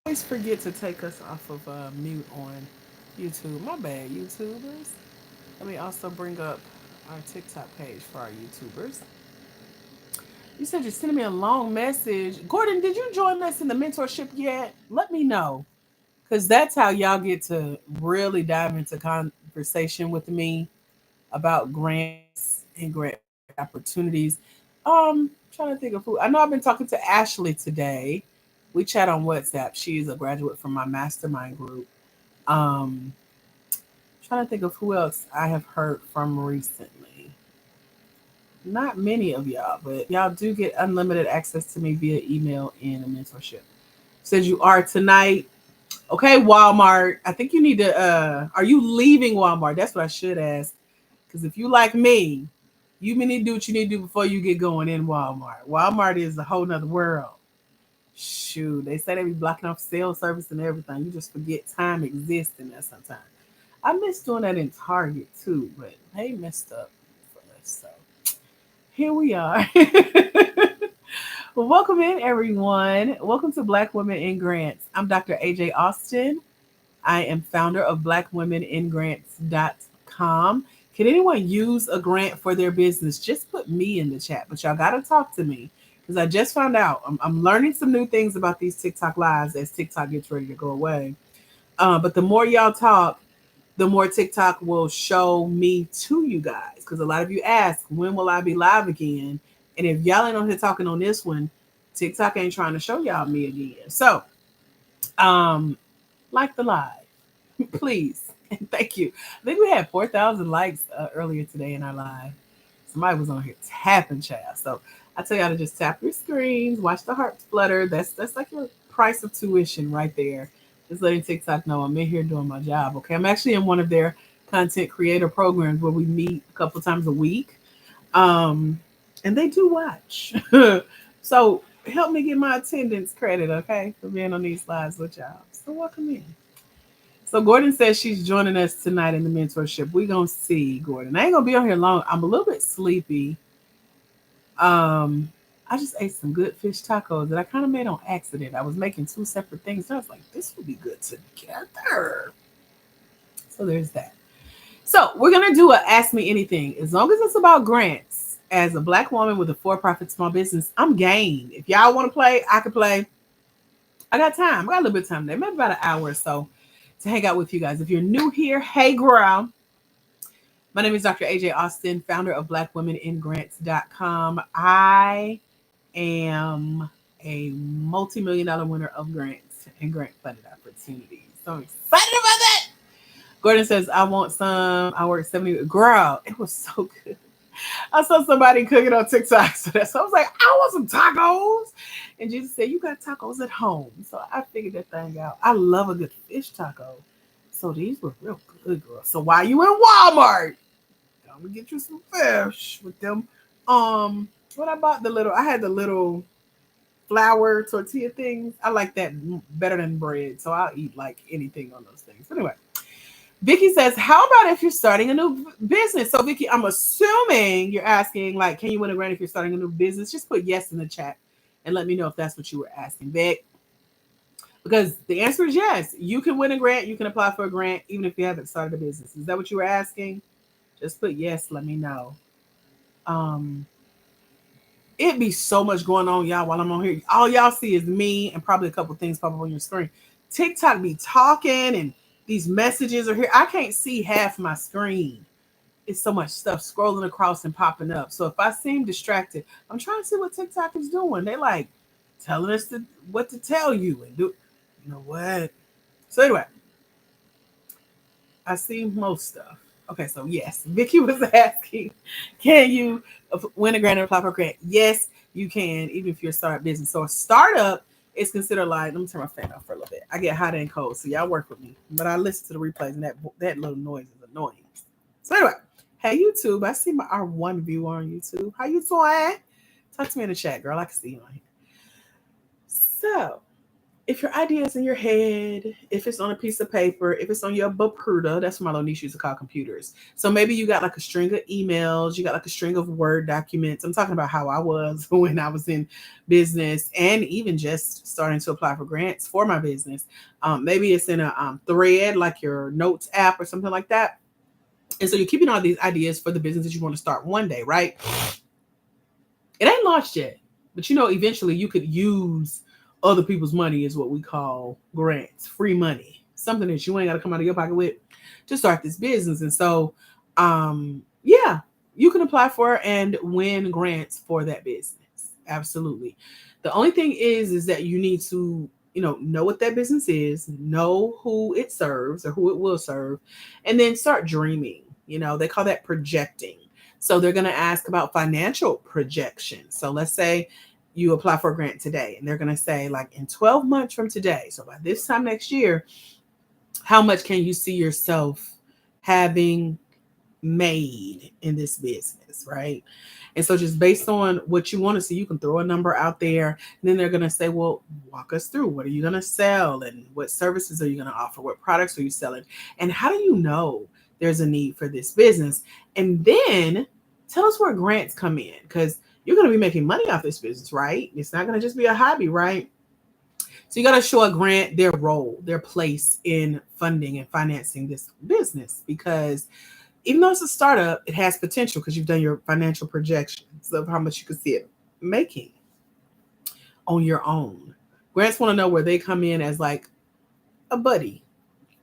Always forget to take us off of mute on YouTube. My bad, YouTubers. Let me also bring up our TikTok page for our YouTubers. You said you're sending me a long message. Gordon, did you join us in the mentorship yet? Let me know. Because that's how y'all get to really dive into conversation with me about grants and grant opportunities. Trying to think of who. I know I've been talking to Ashley today. We chat on WhatsApp. She's a graduate from my mastermind group. Um, Trying to think of who else I have heard from recently. Not many of y'all, but y'all do get unlimited access to me via email and a mentorship. Says you are tonight. Okay, Walmart. I think you need to are you leaving Walmart? That's what I should ask. Because if you like me, you need to do what you need to do before you get going in Walmart. Walmart is a whole nother world. Shoot, they say they be blocking off cell service and everything. You just forget time exists in there sometimes. I miss doing that in Target too, but they messed up for us. So here we are. Well, welcome in, everyone. Welcome to Black Women in Grants. I'm Dr. AJ Austin. I am founder of blackwomeningrants.com. Can anyone use a grant for their business? Just put me in the chat, but y'all got to talk to me because I just found out I'm learning some new things about these TikTok lives as TikTok gets ready to go away. But the more y'all talk, the more TikTok will show me to you guys. Because a lot of you ask, when will I be live again? And if y'all ain't on here talking on this one, TikTok ain't trying to show y'all me again. So, um, like the live, please. And thank you. I think we had 4,000 likes earlier today in our live. Somebody was on here tapping, child. So I tell y'all to just tap your screens, watch the hearts flutter. That's like your price of tuition right there. Just letting TikTok know I'm in here doing my job. Okay, I'm actually in one of their content creator programs where we meet a couple times a week, um, and they do watch. So help me get my attendance credit, okay, for being on these lives with y'all. So welcome in. So Gordon says she's joining us tonight in the mentorship. We're gonna see, Gordon. I ain't gonna be on here long. I'm a little bit sleepy. Um, I just ate some good fish tacos that I kind of made on accident. I was making two separate things. I was like, this would be good together. So there's that. So we're gonna do a Ask Me Anything. As long as it's about grants, as a black woman with a for-profit small business, I'm game. If y'all want to play, I can play. I got time. I got a little bit of time there, maybe about an hour or so to hang out with you guys. If you're new here, hey girl. My name is Dr. AJ Austin, founder of blackwomeningrants.com. I am a multi-million dollar winner of grants and grant funded opportunities. So I'm excited about that. Gordon says, I want some. I work 70. Girl, it was so good. I saw somebody cooking on TikTok. So I was like, I want some tacos. And Jesus said, you got tacos at home. So I figured that thing out. I love a good fish taco. So these were real good, girl. So while you in Walmart, I'm gonna get you some fish with them. What I bought I had the little flour tortilla things. I like that better than bread. So I'll eat like anything on those things. Anyway, Vicky says, how about if you're starting a new business? So Vicky, I'm assuming you're asking, like, can you win a grant if you're starting a new business? Just put yes in the chat and let me know if that's what you were asking, Vic. Because the answer is yes. You can win a grant. You can apply for a grant even if you haven't started a business. Is that what you were asking? Just put yes. Let me know. Um, it be so much going on, y'all, while I'm on here. All y'all see is me and probably a couple things pop up on your screen. TikTok be talking and these messages are here. I can't see half my screen. It's so much stuff scrolling across and popping up. So if I seem distracted, I'm trying to see what TikTok is doing. They like telling us what to tell you and do. You know what? So anyway, I see most stuff. Okay, so yes, Vicky was asking, can you win a grant and apply for a grant? Yes, you can, even if you're a startup business. So a startup is considered like, let me turn my fan off for a little bit. I get hot and cold, so y'all work with me. But I listen to the replays, and that little noise is annoying. So anyway, hey YouTube, I see our one viewer on YouTube. How you doing? Talk to me in the chat, girl. I can see you on here. So if your idea is in your head, if it's on a piece of paper, if it's on your Bapuda, that's what my little niece used to call computers. So maybe you got like a string of emails, you got like a string of Word documents. I'm talking about how I was when I was in business and even just starting to apply for grants for my business. Maybe it's in a thread like your notes app or something like that. And so you're keeping all these ideas for the business that you want to start one day, right? It ain't launched yet, but eventually you could use other people's money, is what we call grants, free money, something that you ain't got to come out of your pocket with to start this business. And so, yeah, you can apply for and win grants for that business. Absolutely. The only thing is that you need to, know what that business is, know who it serves or who it will serve, and then start dreaming. They call that projecting. So they're going to ask about financial projections. So let's say you apply for a grant today and they're going to say, like, in 12 months from today, so by this time next year, how much can you see yourself having made in this business, right? And so just based on what you want to see, you can throw a number out there. And then they're going to say, well, walk us through. What are you going to sell? And what services are you going to offer? What products are you selling? And how do you know there's a need for this business? And then tell us where grants come in, because you're going to be making money off this business, right? It's not going to just be a hobby, right? So you got to show a grant their role, their place in funding and financing this business, because even though it's a startup, it has potential because you've done your financial projections of how much you could see it making on your own. Grants want to know where they come in as like a buddy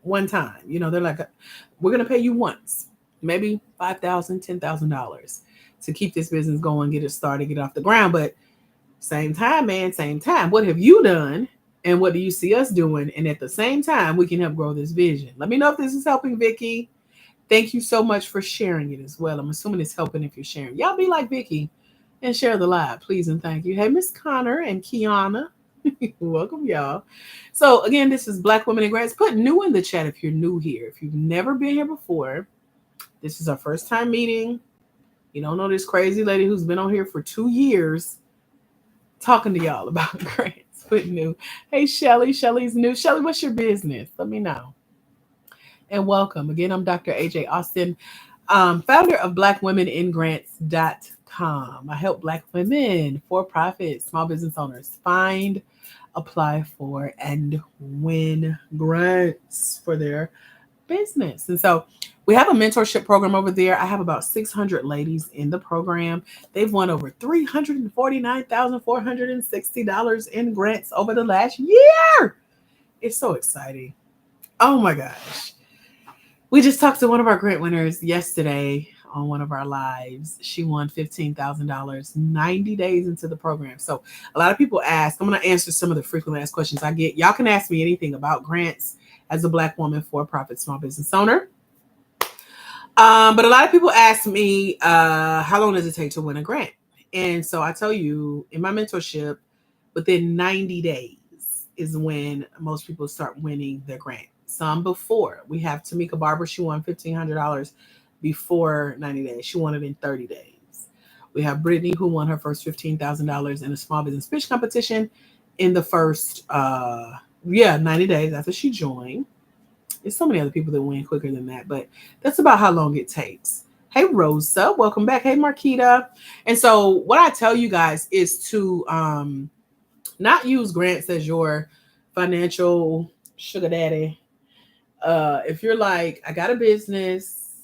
one time. They're like, we're going to pay you once, maybe $5,000, $10,000 to keep this business going, get it started, get it off the ground. But same time, man, same time. What have you done? And what do you see us doing? And at the same time, we can help grow this vision. Let me know if this is helping, Vicky. Thank you so much for sharing it as well. I'm assuming it's helping if you're sharing. Y'all be like Vicky and share the live, please and thank you. Hey, Miss Connor and Kiana. Welcome, y'all. So again, this is Black Women in Grants. Put new in the chat if you're new here. If you've never been here before, this is our first time meeting. You don't know this crazy lady who's been on here for 2 years talking to y'all about grants. Put new. Hey, Shelly. Shelly's new. Shelly, what's your business? Let me know. And welcome. Again, I'm Dr. AJ Austin, founder of BlackWomenInGrants.com. I help Black women, for-profit, small business owners find, apply for, and win grants for their business. And so we have a mentorship program over there. I have about 600 ladies in the program. They've won over $349,460 in grants over the last year. It's so exciting. Oh my gosh. We just talked to one of our grant winners yesterday on one of our lives. She won $15,000 90 days into the program. So a lot of people ask, I'm going to answer some of the frequently asked questions I get. Y'all can ask me anything about grants as a Black woman, for-profit, small business owner. But a lot of people ask me, how long does it take to win a grant? And so I tell you, in my mentorship, within 90 days is when most people start winning their grant. Some before. We have Tamika Barber. She won $1,500 before 90 days. She won it in 30 days. We have Brittany, who won her first $15,000 in a small business pitch competition in the first 90 days after she joined. There's so many other people that win quicker than that, but that's about how long it takes. Hey, Rosa, welcome back. Hey, Marquita. And so what I tell you guys is to not use grants as your financial sugar daddy. If you're like, I got a business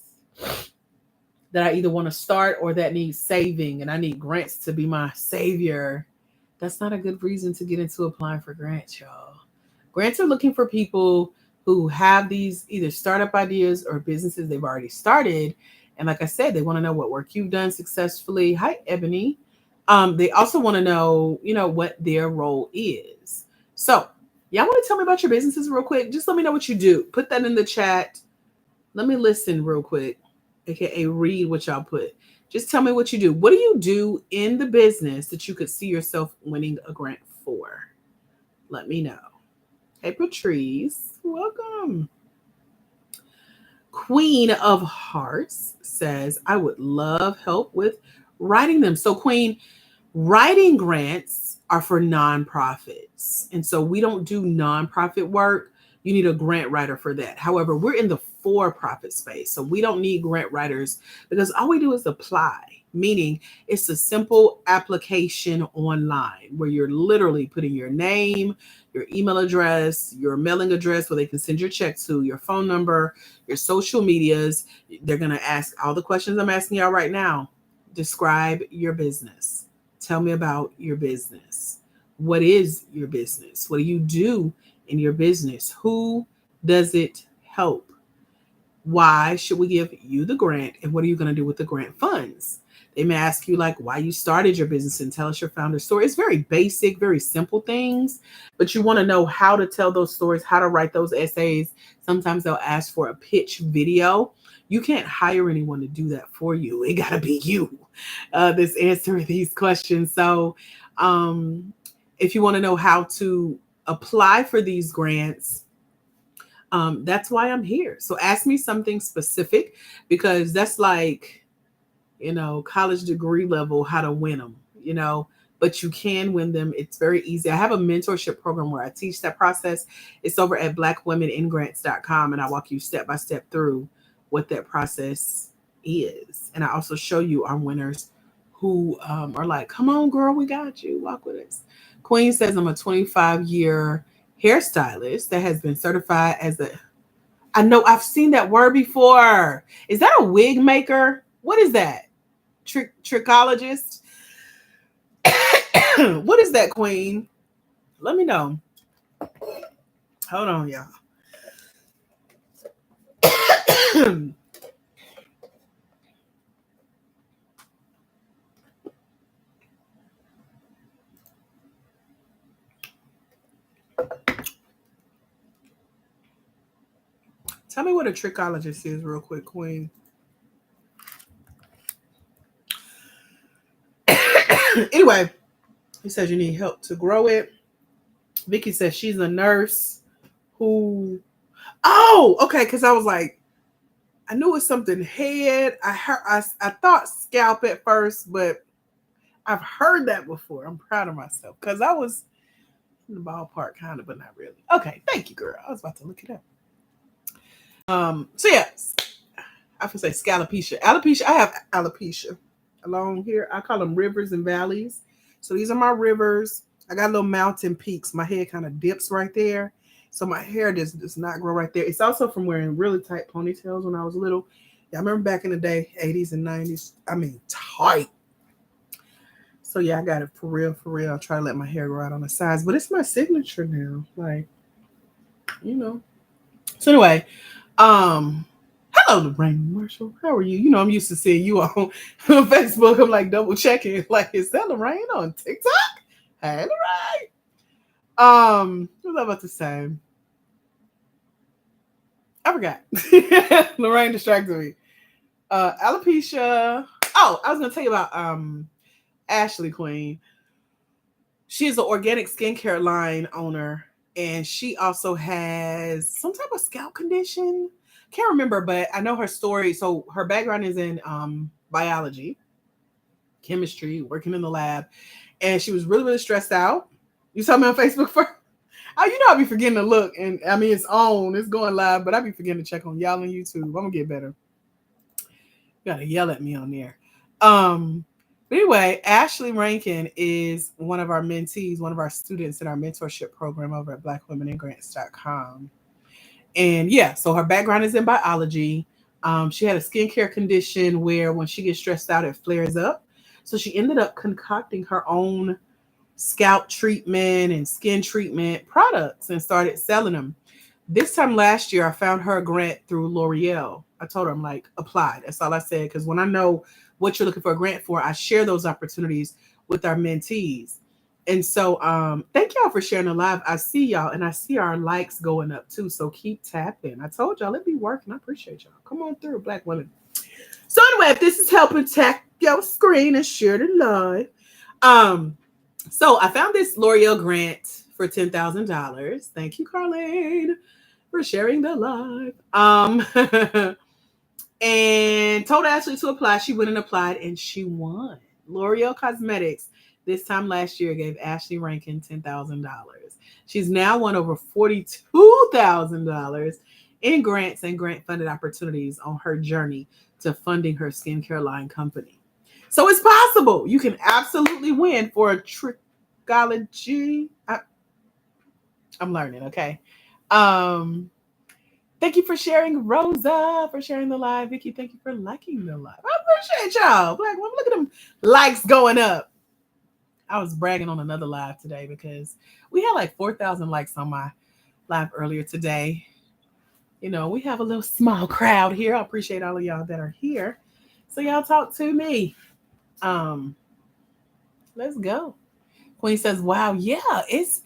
that I either want to start or that needs saving and I need grants to be my savior, that's not a good reason to get into applying for grants, y'all. Grants are looking for people who have these either startup ideas or businesses they've already started. And like I said, they want to know what work you've done successfully. Hi, Ebony. They also want to know, what their role is. So y'all want to tell me about your businesses real quick? Just let me know what you do. Put that in the chat. Let me listen real quick, aka read what y'all put. Just tell me what you do. What do you do in the business that you could see yourself winning a grant for? Let me know. Hey, Patrice, welcome. Queen of Hearts says, I would love help with writing them. So, Queen, writing grants are for nonprofits. And so we don't do nonprofit work. You need a grant writer for that. However, we're in the for-profit space. So we don't need grant writers because all we do is apply, meaning it's a simple application online where you're literally putting your name, your email address, your mailing address where they can send your check to, your phone number, your social medias. They're going to ask all the questions I'm asking y'all right now. Describe your business. Tell me about your business. What is your business? What do you do in your business? Who does it help? Why should we give you the grant? And what are you going to do with the grant funds? They may ask you like why you started your business and tell us your founder story. It's very basic, very simple things, but you want to know how to tell those stories, how to write those essays. Sometimes they'll ask for a pitch video. You can't hire anyone to do that for you. It got to be you that's answering these questions. So if you want to know how to apply for these grants, that's why I'm here. So ask me something specific because that's like, college degree level, how to win them, but you can win them. It's very easy. I have a mentorship program where I teach that process. It's over at blackwomeningrants.com, and I walk you step by step through what that process is. And I also show you our winners who are like, come on, girl, we got you. Walk with us. Queen says, I'm a 25-year hairstylist that has been certified as I know I've seen that word before. Is that a wig maker? What is that? Trichologist? What is that, Queen? Let me know. Hold on, y'all. Tell me what a trichologist is real quick, Queen. Anyway, he says you need help to grow it. Vicky says she's a nurse who... Oh, okay, because I was like, I knew it was something head. I thought scalp at first, but I've heard that before. I'm proud of myself because I was in the ballpark, kind of, but not really. Okay, thank you, girl. I was about to look it up. So yes, I would say scalopecia. Alopecia, I have alopecia along here. I call them rivers and valleys. So these are my rivers. I got little mountain peaks. My head kind of dips right there. So my hair does not grow right there. It's also from wearing really tight ponytails when I was little. Yeah, I remember back in the day, 80s and 90s. I mean, tight. So yeah, I got it for real, for real. I'll try to let my hair grow out on the sides. But it's my signature now. Like, So anyway, hello, Lorraine Marshall. How are you? I'm used to seeing you on Facebook. I'm like double checking. Like, is that Lorraine on TikTok? Hey, Lorraine. What was I about to say? I forgot. Lorraine distracted me. Alopecia. Oh, I was gonna tell you about Ashley Queen. She is an organic skincare line owner, and she also has some type of scalp condition. Can't remember, but I know her story. So her background is in biology, chemistry, working in the lab, and she was really, really stressed out. You saw me on Facebook first. Oh, I be forgetting to look, and I mean it's going live, but I be forgetting to check on y'all on YouTube. I'm gonna get better. You gotta yell at me on there. But anyway, Ashley Rankin is one of our mentees, one of our students in our mentorship program over at blackwomeningrants.com. And yeah, so her background is in biology. She had a skincare condition where when she gets stressed out, it flares up. So she ended up concocting her own scalp treatment and skin treatment products and started selling them. This time last year, I found her a grant through L'Oreal. I told her, I'm like, apply. That's all I said. Because when I know what you're looking for a grant for, I share those opportunities with our mentees. And so thank y'all for sharing the live. I see y'all, and I see our likes going up too. So keep tapping. I told y'all, it be working. I appreciate y'all. Come on through, Black women. So anyway, if this is helping, tap your screen and share the live. So I found this L'Oreal grant for $10,000. Thank you, Carlene, for sharing the live. And told Ashley to apply. She went and applied, and she won. L'Oreal Cosmetics. This time last year gave Ashley Rankin $10,000. She's now won over $42,000 in grants and grant funded opportunities on her journey to funding her skincare line company. So it's possible. You can absolutely win for a trichology. I'm learning, okay? Um, Thank you for sharing, Rosa, for sharing the live. Vicky, thank you for liking the live. I appreciate y'all. Black women, look at them likes going up. I was bragging on another live today because we had like 4,000 likes on my live earlier today. You know, we have a little small crowd here. I appreciate all of y'all that are here. So y'all talk to me. Um, let's go. Queen says, "Wow, yeah, it's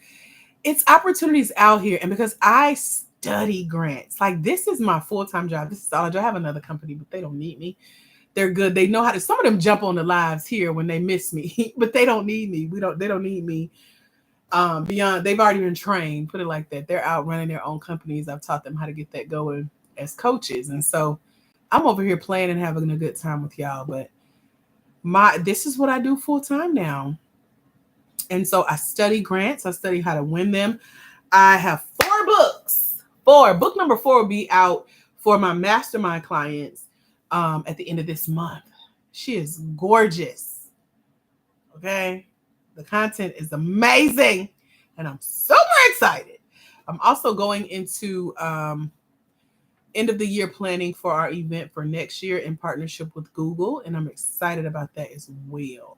opportunities out here, and because I study grants, like this is my full time job. This is all I do. I have another company, but they don't need me. They're good. They know how to. Some of them jump on the lives here when they miss me, but they don't need me. They don't need me. Beyond, they've already been trained. Put it like that. They're out running their own companies. I've taught them how to get that going as coaches, and so I'm over here playing and having a good time with y'all. But this is what I do full time now. And so I study grants. I study how to win them. I have 4 books. Book number 4 will be out for my mastermind clients at the end of this month. She is gorgeous. Okay. The content is amazing. And I'm super excited. I'm also going into end of the year planning for our event for next year in partnership with Google. And I'm excited about that as well.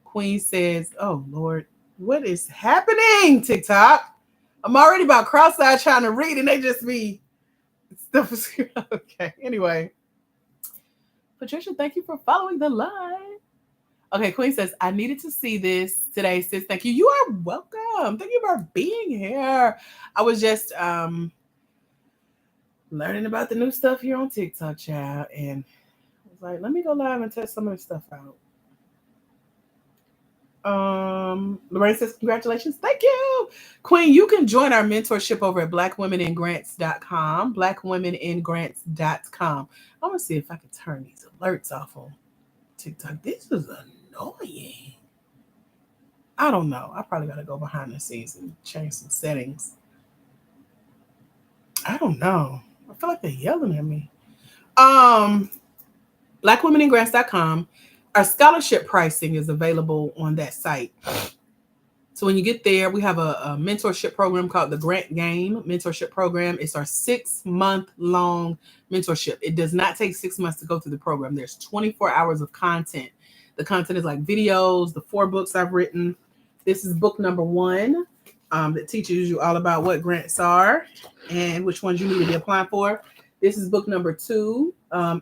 Queen says, "Oh Lord, what is happening, TikTok? I'm already about cross-eyed trying to read, and they just be stuff." Okay. Anyway, Patricia, thank you for following the live. Okay, Queen says, "I needed to see this today, sis. Thank you. You are welcome. Thank you for being here. I was just learning about the new stuff here on TikTok, child, and I was like, let me go live and test some of the stuff out." Lorraine says, "Congratulations." Thank you. Queen, you can join our mentorship over at blackwomeningrants.com. Blackwomeningrants.com. I'm going to see if I can turn these alerts off on TikTok. This is annoying. I don't know. I probably got to go behind the scenes and change some settings. I don't know. I feel like they're yelling at me. Blackwomeningrants.com. Our scholarship pricing is available on that site. So when you get there, we have a mentorship program called the Grant Game Mentorship Program. It's our 6-month-long mentorship. It does not take 6 months to go through the program. There's 24 hours of content. The content is like videos, the 4 books I've written. This is book number 1 that teaches you all about what grants are and which ones you need to be applying for. This is book number 2,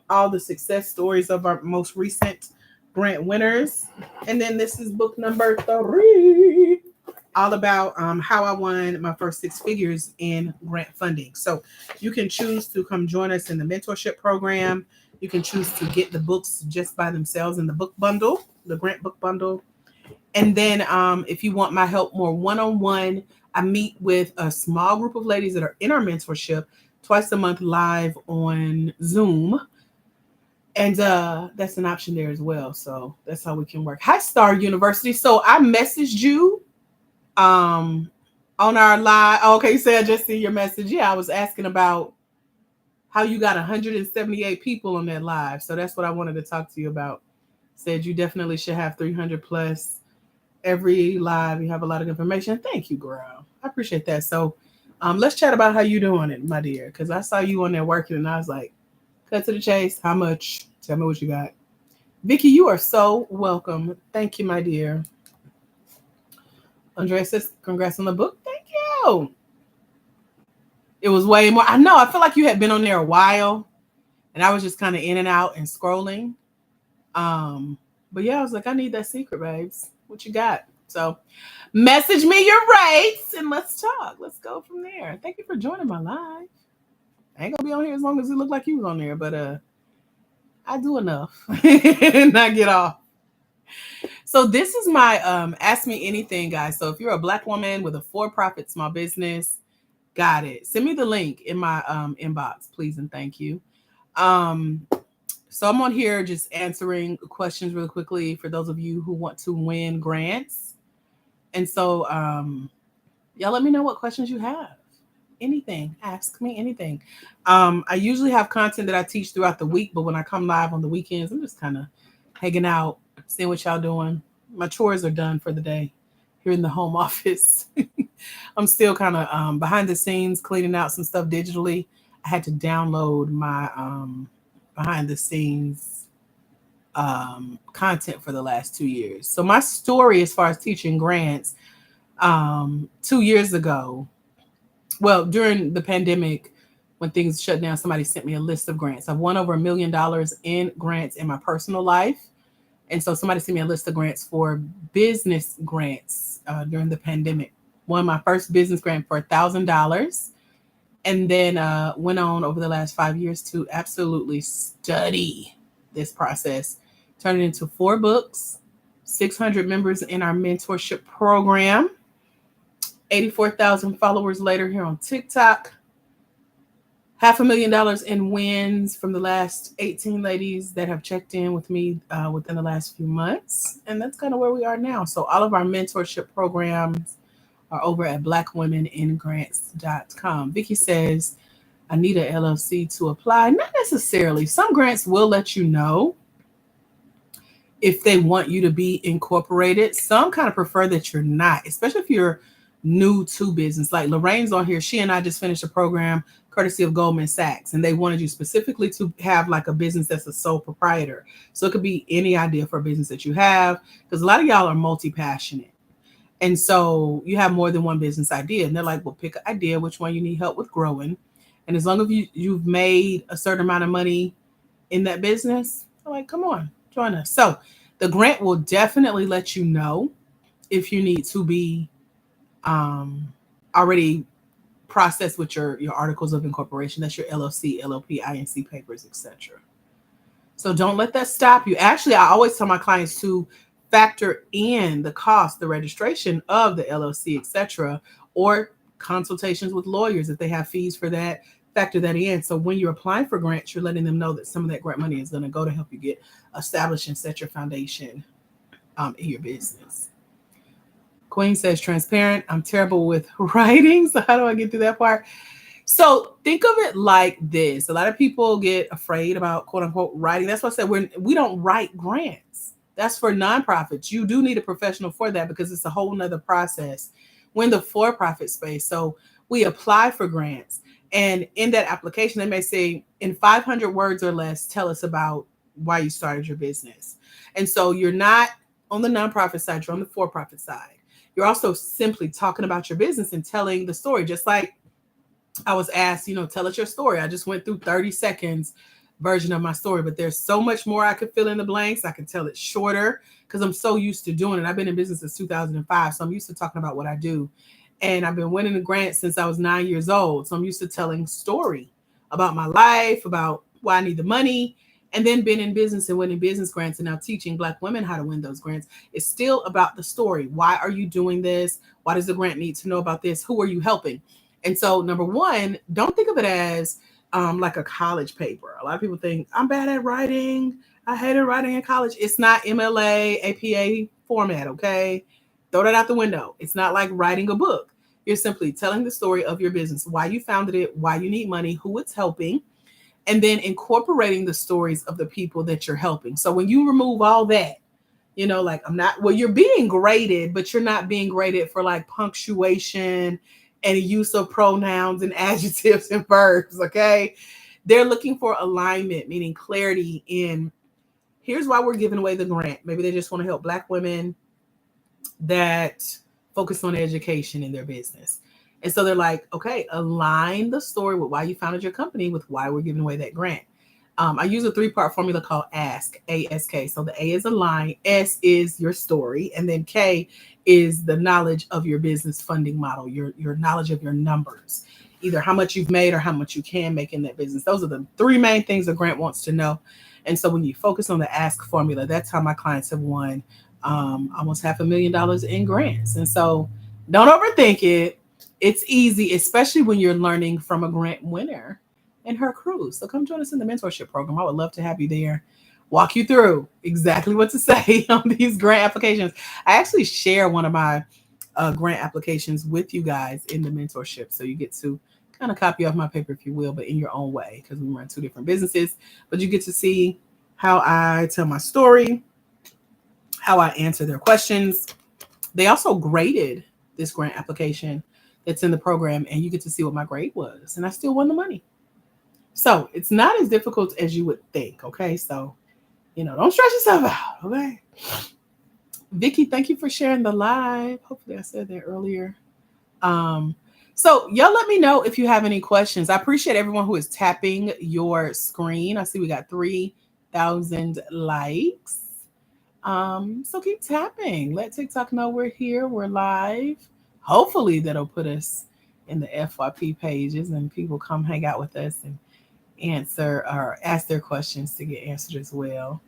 all the success stories of our most recent grant winners. And then this is book number 3, all about how I won my first 6 figures in grant funding. So you can choose to come join us in the mentorship program. You can choose to get the books just by themselves in the book bundle, the grant book bundle. And then if you want my help more one-on-one, I meet with a small group of ladies that are in our mentorship twice a month live on Zoom. And that's an option there as well. So that's how we can work. Hi, Star University. So I messaged you on our live. Oh, okay, you said I just see your message. Yeah, I was asking about how you got 178 people on that live. So that's what I wanted to talk to you about. Said you definitely should have 300 plus every live. You have a lot of information. Thank you, girl. I appreciate that. So let's chat about how you doing it, my dear. Because I saw you on there working and I was like, cut to the chase. How much? Tell me what you got. Vicky, you are so welcome. Thank you, my dear. Andrea says, congrats on the book. Thank you. It was way more. I know. I feel like you had been on there a while. And I was just kind of in and out and scrolling. But yeah, I was like, I need that secret, babes. What you got? So message me your rates and let's talk. Let's go from there. Thank you for joining my live. I ain't gonna be on here as long as it looked like you was on there, but I do enough and I get off. So this is my Ask Me Anything, guys. So if you're a Black woman with a for-profit small business, got it. Send me the link in my inbox, please and thank you. So I'm on here just answering questions really quickly for those of you who want to win grants. And so y'all let me know what questions you have. Anything. Ask me anything. I usually have content that I teach throughout the week, but when I come live on the weekends, I'm just kind of hanging out, seeing what y'all doing. My chores are done for the day here in the home office. I'm still kind of behind the scenes cleaning out some stuff digitally. I had to download my behind the scenes content for the last 2 years. So my story as far as teaching grants 2 years ago, well, during the pandemic, when things shut down, somebody sent me a list of grants. I've won over $1 million in grants in my personal life. And so somebody sent me a list of grants for business grants during the pandemic. Won my first business grant for $1,000. And then went on over the last 5 years to absolutely study this process. Turned it into 4 books, 600 members in our mentorship program, 84,000 followers later here on TikTok, $500,000 in wins from the last 18 ladies that have checked in with me within the last few months. And that's kind of where we are now. So all of our mentorship programs are over at blackwomeningrants.com. Vicky says, I need a LLC to apply. Not necessarily. Some grants will let you know if they want you to be incorporated. Some kind of prefer that you're not, especially if you're new to business. Like Lorraine's on here. She and I just finished a program courtesy of Goldman Sachs, and they wanted you specifically to have like a business that's a sole proprietor. So it could be any idea for a business that you have, because a lot of y'all are multi-passionate. And so you have more than one business idea. And they're like, well, pick an idea, which one you need help with growing. And as long as you've made a certain amount of money in that business, they're like, come on, join us. So the grant will definitely let you know if you need to be already processed with your articles of incorporation. That's your LLC, LLP, INC papers, etc. So don't let that stop you. Actually, I always tell my clients to factor in the cost, the registration of the LLC, etc., or consultations with lawyers if they have fees for that. Factor that in. So when you're applying for grants, you're letting them know that some of that grant money is going to go to help you get established and set your foundation in your business. Queen says, transparent. I'm terrible with writing. So how do I get through that part? So think of it like this. A lot of people get afraid about quote unquote writing. That's why I said we don't write grants. That's for nonprofits. You do need a professional for that because it's a whole nother process. We're in the for-profit space. So we apply for grants. And in that application, they may say, in 500 words or less, tell us about why you started your business. And so you're not on the nonprofit side, you're on the for-profit side. You're also simply talking about your business and telling the story. Just like I was asked, tell us your story. I just went through 30 seconds version of my story, but there's so much more I could fill in the blanks. I can tell it shorter because I'm so used to doing it. I've been in business since 2005, so I'm used to talking about what I do. And I've been winning the grants since I was 9 years old. So I'm used to telling story about my life, about why I need the money, and then been in business and winning business grants and now teaching Black women how to win those grants. It's still about the story. Why are you doing this? Why does the grant need to know about this? Who are you helping? And so number one, don't think of it as like a college paper. A lot of people think I'm bad at writing. I hated writing in college. It's not MLA, APA format, okay? Throw that out the window. It's not like writing a book. You're simply telling the story of your business, why you founded it, why you need money, who it's helping, and then incorporating the stories of the people that you're helping. So when you remove all that, like you're being graded, but you're not being graded for like punctuation and use of pronouns and adjectives and verbs, okay? They're looking for alignment, meaning clarity in here's why we're giving away the grant. Maybe they just want to help Black women that focus on education in their business. And so they're like, okay, align the story with why you founded your company with why we're giving away that grant. I use a 3-part formula called ASK, A-S-K. So the A is align, S is your story, and then K is the knowledge of your business funding model, your knowledge of your numbers, either how much you've made or how much you can make in that business. Those are the 3 main things a grant wants to know. And so when you focus on the ASK formula, that's how my clients have won almost $500,000 in grants. And so don't overthink it. It's easy, especially when you're learning from a grant winner. and her crew. So come join us in the mentorship program. I would love to have you there, walk you through exactly what to say on these grant applications. I actually share one of my grant applications with you guys in the mentorship. So you get to kind of copy off my paper, if you will, but in your own way, because we run two different businesses. But you get to see how I tell my story, how I answer their questions. They also graded this grant application that's in the program, and you get to see what my grade was. And I still won the money. So it's not as difficult as you would think. Okay. So, don't stress yourself out. Okay. Vicky, thank you for sharing the live. Hopefully I said that earlier. Um, so y'all let me know if you have any questions. I appreciate everyone who is tapping your screen. I see we got 3,000 likes. So keep tapping. Let TikTok know we're here. We're live. Hopefully that'll put us in the FYP pages and people come hang out with us and answer or ask their questions to get answered as well.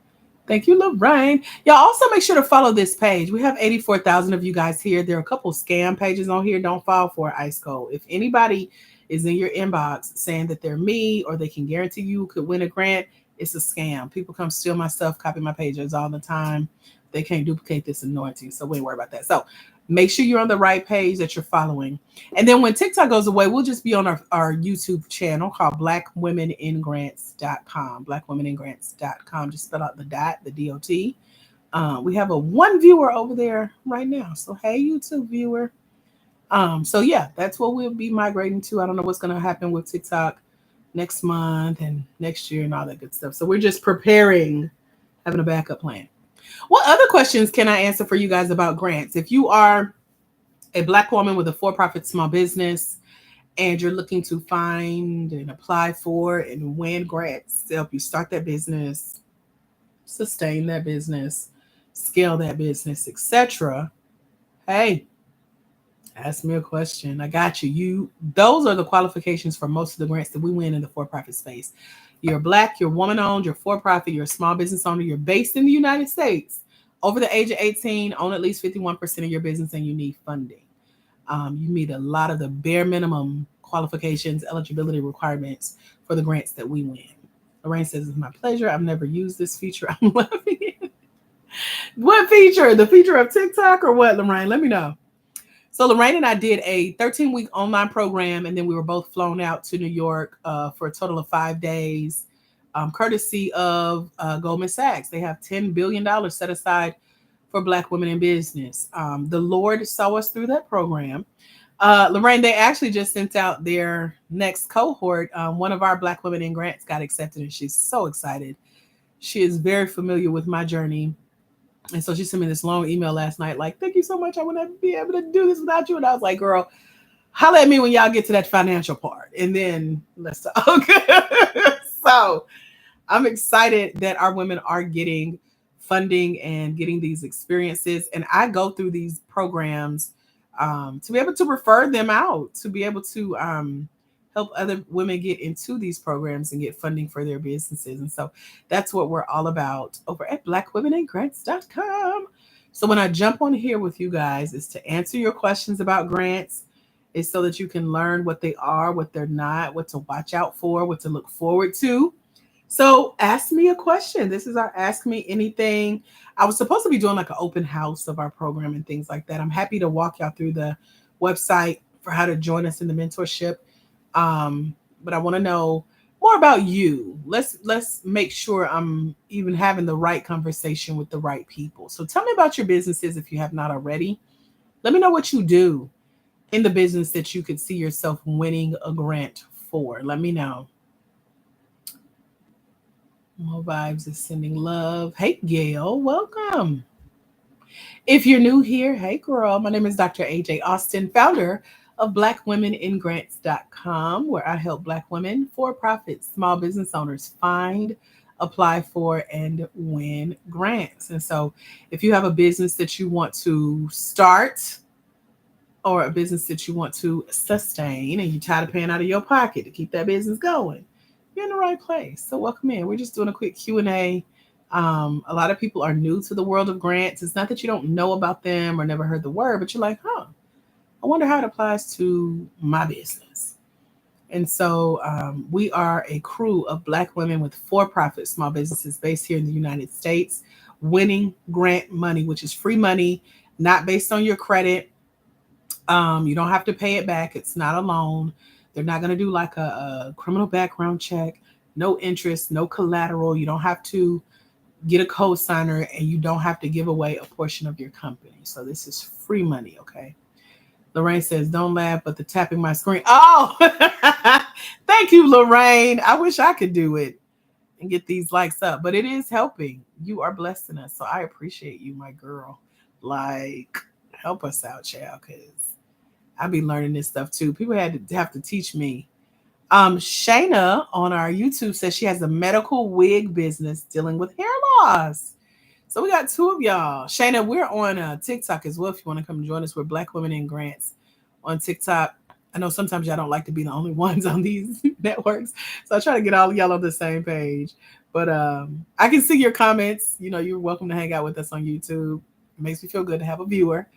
Thank you, Lorraine. Y'all also make sure to follow this page. We have 84,000 of you guys here. There are a couple scam pages on here. Don't fall for it, Ice Cold. If anybody is in your inbox saying that they're me or they can guarantee you could win a grant, it's a scam. People come steal my stuff, copy my pages all the time. They can't duplicate this anointing, so we ain't worry about that. So make sure you're on the right page that you're following. And then when TikTok goes away, we'll just be on our YouTube channel called blackwomeningrants.com. Blackwomeningrants.com. Just spell out the dot, the D-O-T. We have a one viewer over there right now. So hey, YouTube viewer. So yeah, that's what we'll be migrating to. I don't know what's going to happen with TikTok next month and next year and all that good stuff. So we're just preparing, having a backup plan. What other questions can I answer for you guys about grants? If you are a Black woman with a for-profit small business and you're looking to find and apply for and win grants to help you start that business, sustain that business, scale that business, etc., hey, ask me a question. I got you. Those are the qualifications for most of the grants that we win in the for-profit space. You're Black, you're woman-owned, you're for-profit, you're a small business owner, you're based in the United States, over the age of 18, own at least 51% of your business, and you need funding. You meet a lot of the bare minimum qualifications, eligibility requirements for the grants that we win. Lorraine says, it's my pleasure. I've never used this feature. I'm loving it. What feature? The feature of TikTok or what, Lorraine? Let me know. So Lorraine and I did a 13-week online program, and then we were both flown out to New York for a total of 5 days, courtesy of Goldman Sachs. They have $10 billion set aside for Black women in business. The Lord saw us through that program. Lorraine, they actually just sent out their next cohort. One of our Black women in grants got accepted, and she's so excited. She is very familiar with my journey. And so she sent me this long email last night, like, thank you so much. I would never be able to do this without you. And I was like, girl, holla at me when y'all get to that financial part. And then let's talk. So I'm excited that our women are getting funding and getting these experiences. And I go through these programs to be able to refer them out, to be able to help other women get into these programs and get funding for their businesses. And so that's what we're all about over at blackwomeningrants.com. So when I jump on here with you guys, is to answer your questions about grants, is so that you can learn what they are, what they're not, what to watch out for, what to look forward to. So ask me a question. This is our Ask Me Anything. I was supposed to be doing like an open house of our program and things like that. I'm happy to walk y'all through the website for how to join us in the mentorship. But I want to know more about you. Let's make sure I'm even having the right conversation with the right people. So tell me about your businesses if you have not already. Let me know what you do in the business that you could see yourself winning a grant for. Let me know. Mo Vibes is sending love. Hey, Gail, welcome. If you're new here, hey, girl, my name is Dr. AJ Austin, founder of blackwomeningrants.com, where I help Black women, for-profit, small business owners find, apply for, and win grants. And so if you have a business that you want to start or a business that you want to sustain and you're tired of paying out of your pocket to keep that business going, you're in the right place. So welcome in. We're just doing a quick Q&A. A lot of people are new to the world of grants. It's not that you don't know about them or never heard the word, but you're like, I wonder how it applies to my business. And so we are a crew of Black women with for profit small businesses based here in the United States, winning grant money, which is free money, not based on your credit. You don't have to pay it back, it's not a loan. They're not going to do like a criminal background check, no interest, no collateral. You don't have to get a co-signer, and you don't have to give away a portion of your company. So this is free money, okay? Lorraine says, don't laugh, but the tapping my screen. Oh, thank you, Lorraine. I wish I could do it and get these likes up, but it is helping. You are blessing us. So I appreciate you, my girl. Like, help us out, child, because I be learning this stuff too. People had to have to teach me. Shayna on our YouTube says she has a medical wig business dealing with hair loss. So we got two of y'all. Shayna, we're on TikTok as well. If you want to come join us, we're Black Women in Grants on TikTok. I know sometimes y'all don't like to be the only ones on these networks, so I try to get all of y'all on the same page. But I can see your comments. You know, you're welcome to hang out with us on YouTube. It makes me feel good to have a viewer.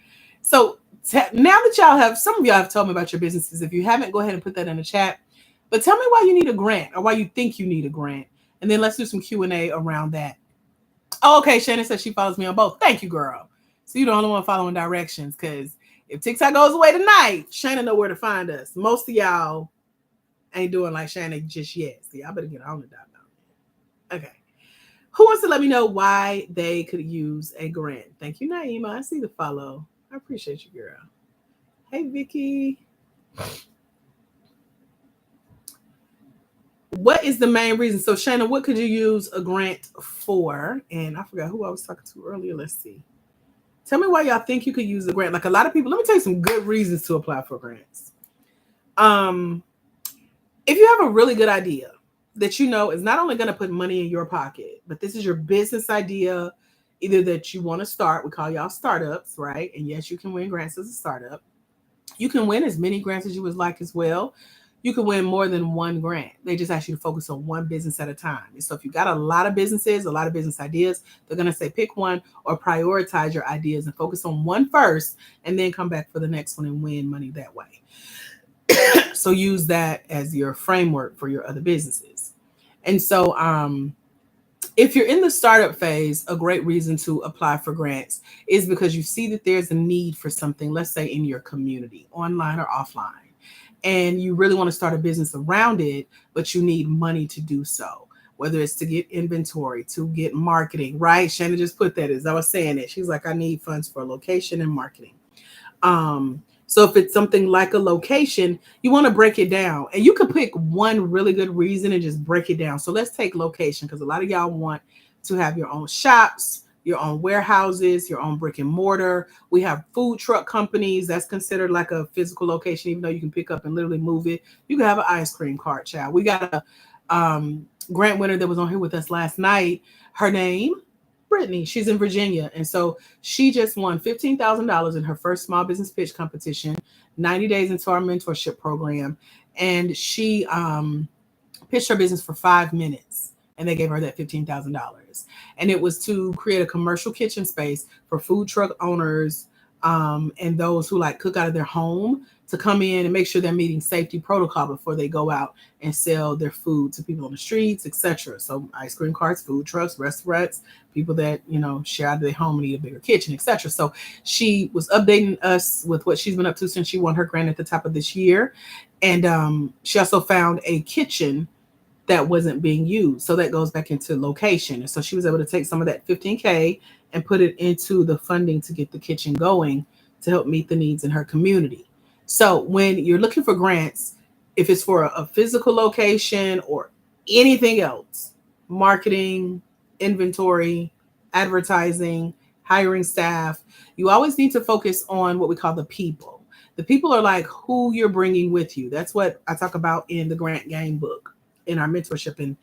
So now that y'all have, some of y'all have told me about your businesses. If you haven't, go ahead and put that in the chat. But tell me why you need a grant, or why you think you need a grant, and then let's do some Q&A around that. Oh, okay, Shannon says she follows me on both. Thank you, girl. So you're the only one following directions, because if TikTok goes away tonight, Shannon know where to find us. Most of y'all ain't doing like Shannon just yet. So y'all better get on the dot now. Okay. Who wants to let me know why they could use a grant? Thank you, Naima. I see the follow. I appreciate you, girl. Hey, Vicky. What is the main reason? So, Shannon, what could you use a grant for? And I forgot who I was talking to earlier. Let's see. Tell me why y'all think you could use a grant. Like a lot of people, let me tell you some good reasons to apply for grants. If you have a really good idea that you know is not only going to put money in your pocket, but this is your business idea, either that you want to start, we call y'all startups, right? And yes, you can win grants as a startup. You can win as many grants as you would like as well. You can win more than one grant. They just ask you to focus on one business at a time. And so if you got a lot of businesses, a lot of business ideas, they're going to say pick one or prioritize your ideas and focus on one first, and then come back for the next one and win money that way. So use that as your framework for your other businesses. And so if you're in the startup phase, a great reason to apply for grants is because you see that there's a need for something, let's say in your community, online or offline, and you really want to start a business around it, but you need money to do so, whether it's to get inventory, to get marketing, right? Shannon just put that as I was saying it. She's like, I need funds for location and marketing. So if it's something like a location, you want to break it down, and you can pick one really good reason and just break it down. So let's take location, because a lot of y'all want to have your own shops, your own warehouses, your own brick and mortar. We have food truck companies. That's considered like a physical location, even though you can pick up and literally move it. You can have an ice cream cart, child. We got a grant winner that was on here with us last night. Her name, Brittany. She's in Virginia. And so she just won $15,000 in her first small business pitch competition, 90 days into our mentorship program. And she pitched her business for 5 minutes, and they gave her that $15,000. And it was to create a commercial kitchen space for food truck owners and those who like cook out of their home, to come in and make sure they're meeting safety protocol before they go out and sell their food to people on the streets, etc. So ice cream carts, food trucks, restaurants, people that, you know, share out of their home and need a bigger kitchen, etc. So she was updating us with what she's been up to since she won her grant at the top of this year. And she also found a kitchen that wasn't being used. So that goes back into location. And so she was able to take some of that 15K and put it into the funding to get the kitchen going to help meet the needs in her community. So when you're looking for grants, if it's for a physical location or anything else, marketing, inventory, advertising, hiring staff, you always need to focus on what we call the people. The people are like who you're bringing with you. That's what I talk about in the Grant Game book, in our mentorship. And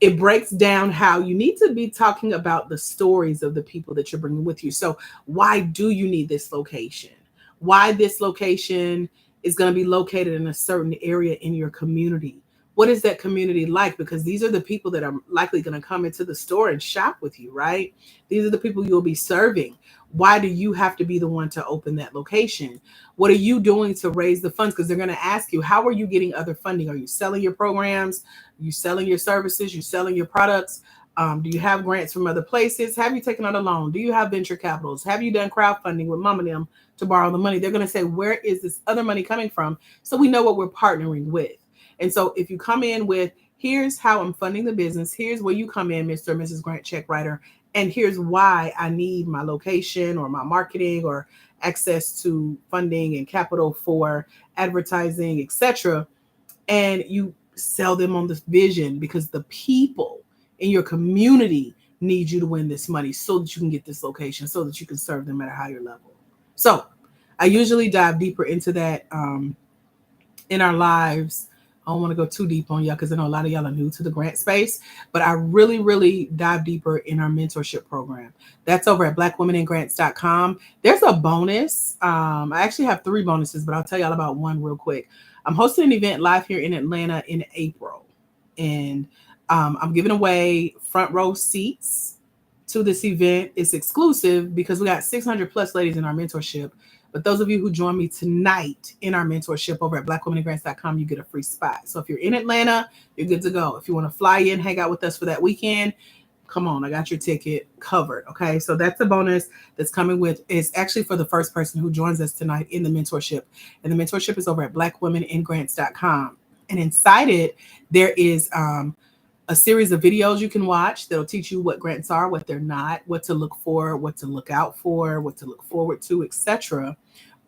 it breaks down how you need to be talking about the stories of the people that you're bringing with you. So why do you need this location? Why this location is going to be located in a certain area in your community? What is that community like? Because these are the people that are likely going to come into the store and shop with you, right? These are the people you'll be serving. Why do you have to be the one to open that location? What are you doing to raise the funds? Because they're going to ask you, how are you getting other funding? Are you selling your programs? Are you selling your services? You selling your products? Do you have grants from other places? Have you taken out a loan? Do you have venture capitals? Have you done crowdfunding with mom and them to borrow the money? They're going to say, where is this other money coming from? So we know what we're partnering with. And so if you come in with, here's how I'm funding the business, here's where you come in, Mr. or Mrs. Grant check writer, and here's why I need my location or my marketing or access to funding and capital for advertising, etc. And you sell them on this vision because the people in your community need you to win this money so that you can get this location, so that you can serve them at a higher level. So I usually dive deeper into that in our lives. I don't want to go too deep on y'all because I know a lot of y'all are new to the grant space, but I really, really dive deeper in our mentorship program. That's over at blackwomeningrants.com. There's a bonus. I actually have 3 bonuses, but I'll tell y'all about one real quick. I'm hosting an event live here in Atlanta in April, and I'm giving away front row seats to this event. It's exclusive because we got 600 plus ladies in our mentorship. But those of you who join me tonight in our mentorship over at blackwomeningrants.com, you get a free spot. So if you're in Atlanta, you're good to go. If you want to fly in, hang out with us for that weekend, come on, I got your ticket covered. Okay. So that's a bonus that's coming with, is actually for the first person who joins us tonight in the mentorship. And the mentorship is over at blackwomeningrants.com. And inside it, there is a series of videos you can watch that'll teach you what grants are, what they're not, what to look for, what to look out for, what to look forward to, etc.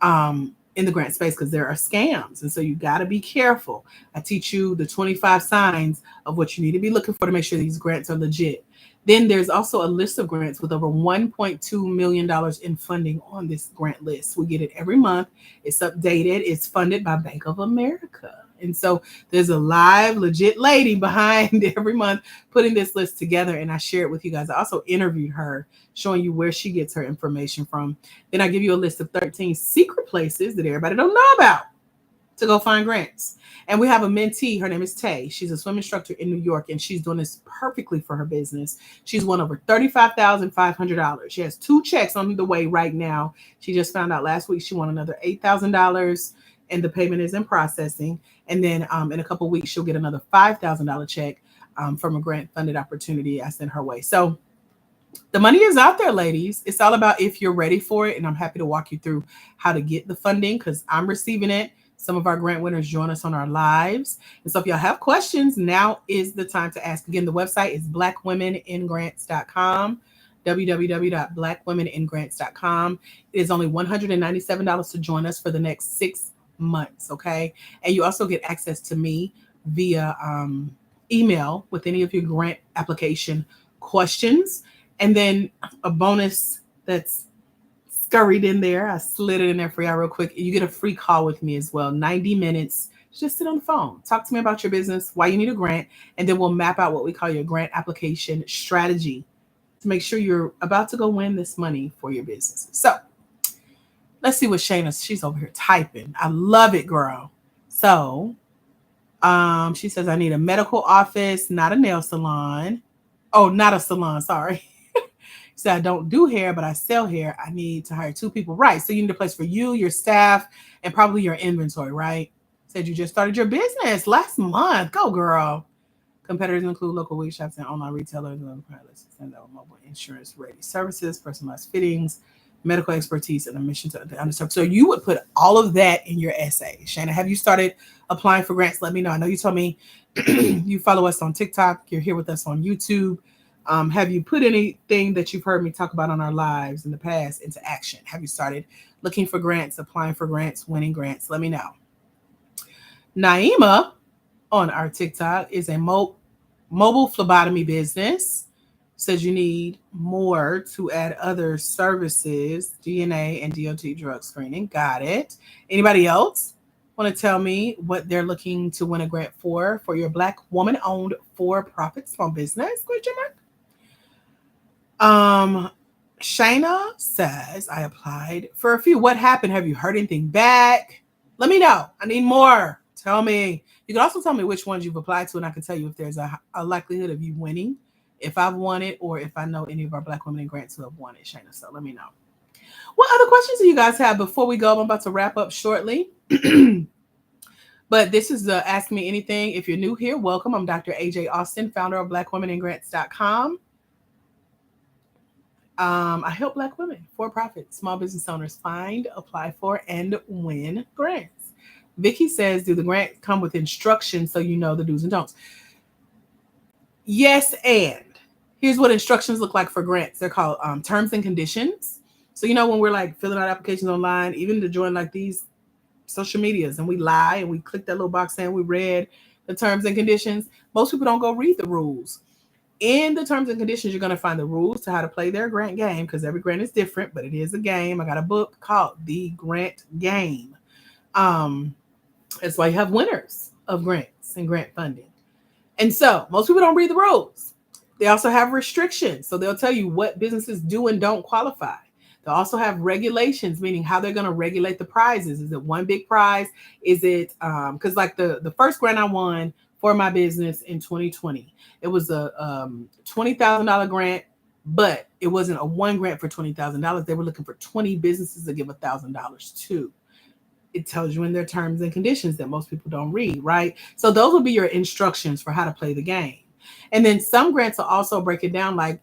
In the grant space, because there are scams. And so you got to be careful. I teach you the 25 signs of what you need to be looking for to make sure these grants are legit. Then there's also a list of grants with over $1.2 million in funding on this grant list. We get it every month. It's updated. It's funded by Bank of America. And so there's a live, legit lady behind every month putting this list together. And I share it with you guys. I also interviewed her, showing you where she gets her information from. Then I give you a list of 13 secret places that everybody don't know about to go find grants. And we have a mentee. Her name is Tay. She's a swim instructor in New York, and she's doing this perfectly for her business. She's won over $35,500. She has 2 checks on the way right now. She just found out last week she won another $8,000, and the payment is in processing. And then in a couple of weeks, she'll get another $5,000 check from a grant funded opportunity I sent her way. So the money is out there, ladies. It's all about if you're ready for it. And I'm happy to walk you through how to get the funding because I'm receiving it. Some of our grant winners join us on our lives. And so if y'all have questions, now is the time to ask. Again, the website is blackwomeningrants.com, www.blackwomeningrants.com. It is only $197 to join us for the next 6 months, okay? And you also get access to me via email with any of your grant application questions. And then a bonus that's scurried in there. I slid it in there for y'all real quick. You get a free call with me as well. 90 minutes. Just sit on the phone. Talk to me about your business, why you need a grant, and then we'll map out what we call your grant application strategy to make sure you're about to go win this money for your business. So let's see what Shayna, she's over here typing. I love it, girl. So she says, I need a medical office, not a nail salon. Oh, not a salon, sorry. So I don't do hair, but I sell hair. I need to hire 2 people. Right. So you need a place for you, your staff, and probably your inventory, right? Said you just started your business last month. Go, girl. Competitors include local wig shops and online retailers, mobile insurance ready services, personalized fittings, medical expertise, and a mission to the underserved. So you would put all of that in your essay. Shana, have you started applying for grants? Let me know. I know you told me you follow us on TikTok. You're here with us on YouTube. Have you put anything that you've heard me talk about on our lives in the past into action? Have you started looking for grants, applying for grants, winning grants? Let me know. Naima on our TikTok is a mobile phlebotomy business. Says you need more to add other services, DNA and DOT drug screening. Got it. Anybody else want to tell me what they're looking to win a grant for your Black woman-owned for-profit small business? Question mark. Shayna says, I applied for a few. What happened? Have you heard anything back? Let me know. I need more Tell me. You can also tell me which ones you've applied to, and I can tell you if there's a likelihood of you winning, if I've won it, or if I know any of our Black women in grants who have won it, Shayna. So let me know. What other questions do you guys have before we go? I'm about to wrap up shortly. But this is the Ask Me Anything. If you're new here, welcome. I'm Dr. AJ Austin, founder of BlackWomenInGrants.com. I help Black women, for-profit, small business owners find, apply for, and win grants. Vicky says, do the grants come with instructions so you know the do's and don'ts? Yes, and here's what instructions look like for grants. They're called terms and conditions. So, when we're like filling out applications online, even to join like these social medias, and we lie and we click that little box saying we read the terms and conditions, most people don't go read the rules. In the terms and conditions, you're going to find the rules to how to play their grant game, because every grant is different, but it is a game. I got a book called The Grant Game. That's why you have winners of grants and grant funding. And so most people don't read the rules. They also have restrictions. So they'll tell you what businesses do and don't qualify. They'll also have regulations, meaning how they're going to regulate the prizes. Is it one big prize? Is it because like the first grant I won for my business in 2020, it was a $20,000 grant, but it wasn't a one grant for $20,000. They were looking for 20 businesses to give $1,000 to. It tells you in their terms and conditions that most people don't read, right? So those will be your instructions for how to play the game. And then some grants will also break it down like,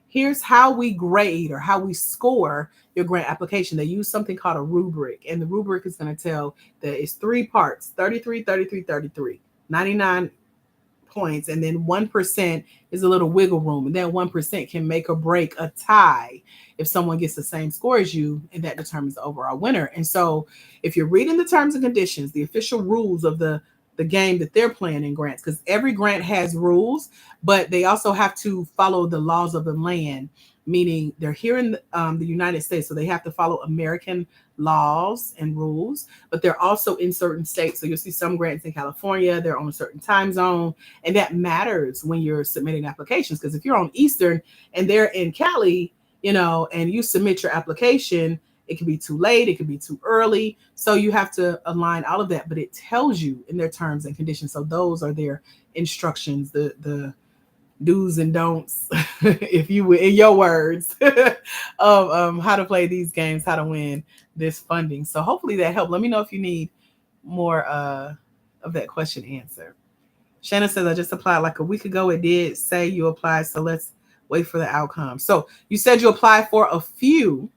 here's how we grade or how we score your grant application. They use something called a rubric, and the rubric is going to tell that it's 3 parts, 33, 33, 33, 99 points, and then 1% is a little wiggle room, and that 1% can make or break a tie if someone gets the same score as you, and that determines the overall winner. And so if you're reading the terms and conditions, the official rules of the game that they're playing in grants, because every grant has rules, but they also have to follow the laws of the land, meaning they're here in the United States, so they have to follow American laws and rules, but they're also in certain states. So you'll see some grants in California, they're on a certain time zone, and that matters when you're submitting applications, because if you're on Eastern and they're in Cali, and you submit your application, it could be too late, it could be too early. So you have to align all of that, but it tells you in their terms and conditions. So those are their instructions, the do's and don'ts, if you will, in your words, of how to play these games, how to win this funding. So hopefully that helped. Let me know if you need more of that question answered. Shanna says, I just applied like a week ago. It did say you applied, so let's wait for the outcome. So you said you applied for a few.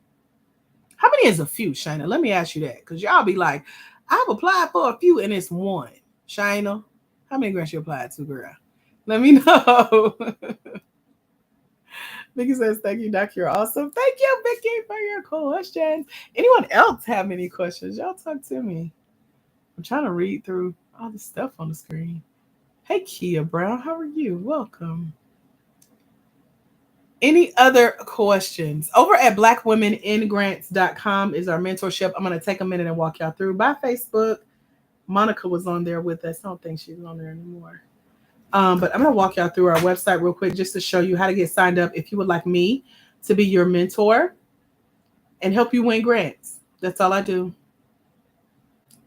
How many is a few, Shayna? Let me ask you that, because y'all be like, I've applied for a few and it's one. Shayna, how many grants you applied to, girl? Let me know. Vicky says, thank you, Doc. You're awesome. Thank you, Vicky, for your questions. Anyone else have any questions? Y'all talk to me. I'm trying to read through all the stuff on the screen. Hey, Kia Brown, how are you? Welcome. Any other questions? Over at BlackWomenInGrants.com is our mentorship. I'm going to take a minute and walk y'all through. By Facebook, Monica was on there with us. I don't think she's on there anymore. But I'm going to walk y'all through our website real quick just to show you how to get signed up if you would like me to be your mentor and help you win grants. That's all I do.